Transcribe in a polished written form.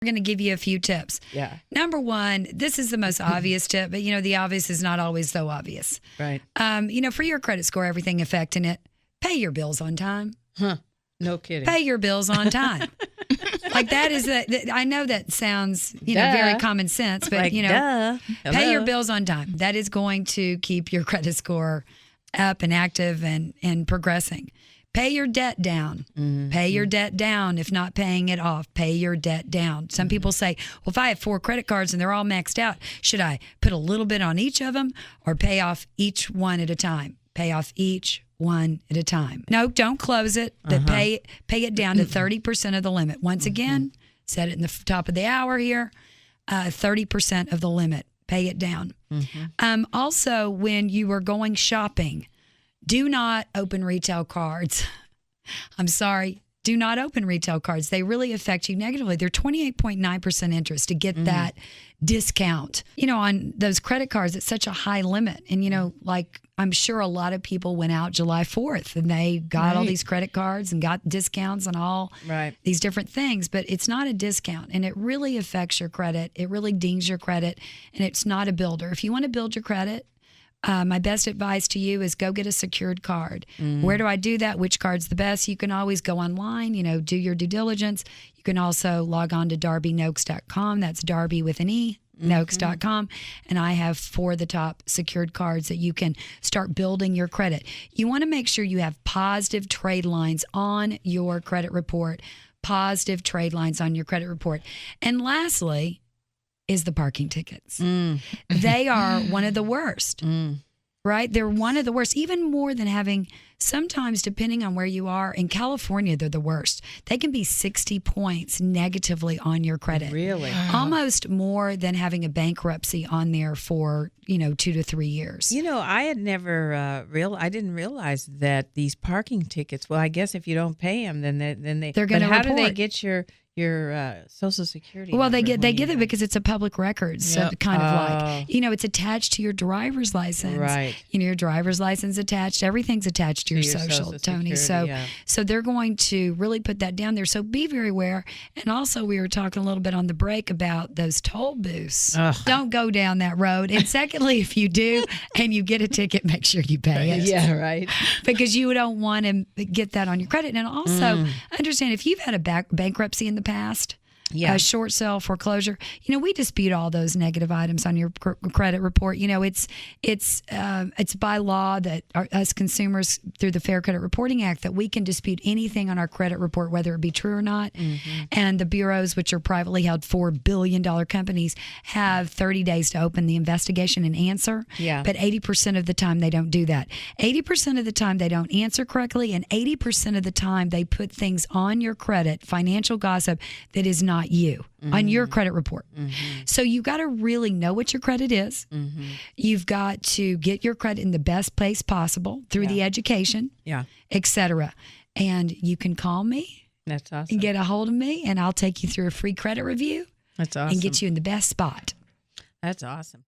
We're going to give you a few tips. Yeah. Number one, this is the most obvious tip, but the obvious is not always so obvious. Right. For your credit score, everything affecting it, pay your bills on time. Huh. No kidding. Pay your bills on time. Like that is I know that sounds, very common sense, but duh. Pay your bills on time. That is going to keep your credit score up and active and progressing. Pay your debt down. Mm-hmm. Pay your debt down. If not paying it off, pay your debt down. Some people say, well, if I have 4 credit cards and they're all maxed out, should I put a little bit on each of them or pay off each one at a time? Pay off each one at a time. No, don't close it, but pay it down to 30% of the limit. Once again, set it in the top of the hour here, 30% of the limit. Pay it down. Mm-hmm. Also, when you are going shopping, do not open retail cards. I'm sorry. Do not open retail cards. They really affect you negatively. They're 28.9% interest to get that discount. On those credit cards, it's such a high limit. And, I'm sure a lot of people went out July 4th and they got all these credit cards and got discounts on all these different things. But it's not a discount, and it really affects your credit. It really dings your credit, and it's not a builder. If you want to build your credit, my best advice to you is go get a secured card. Where do I do that? Which card's the best? You can always go online, do your due diligence. You can also log on to darbenokes.com. That's Darbe with an E, Nokes.com. And I have 4 of the top secured cards that you can start building your credit. You want to make sure you have positive trade lines on your credit report. Positive trade lines on your credit report. And lastly, is the parking tickets. They are one of the worst, right? They're one of the worst, even more than having, sometimes depending on where you are, in California, they're the worst. They can be 60 points negatively on your credit. Really? Almost more than having a bankruptcy on there for, 2 to 3 years. I had never I didn't realize that these parking tickets, well, I guess if you don't pay them, then they're going to report. How do they get your Social Security? Well, they get it because it's a public record. So kind of like, it's attached to your driver's license. Right. Your driver's license attached. Everything's attached to your social, Toni. So they're going to really put that down there. So be very aware. And also, we were talking a little bit on the break about those toll booths. Don't go down that road. And secondly, if you do and you get a ticket, make sure you pay it. Yeah, right. Because you don't want to get that on your credit. And also, understand if you've had a bankruptcy in the past, short sale, foreclosure, we dispute all those negative items on your credit report. It's by law that us consumers, through the Fair Credit Reporting Act, that we can dispute anything on our credit report, whether it be true or not. And the bureaus, which are privately held $4 billion companies, have 30 days to open the investigation and answer. But 80% of the time they don't do that. 80% of the time they don't answer correctly, and 80% of the time they put things on your credit, financial gossip, that is not you on your credit report. So you got to really know what your credit is. You've got to get your credit in the best place possible through the education, etc. And you can call me. That's awesome. And get a hold of me, and I'll take you through a free credit review. That's awesome. And get you in the best spot. That's awesome.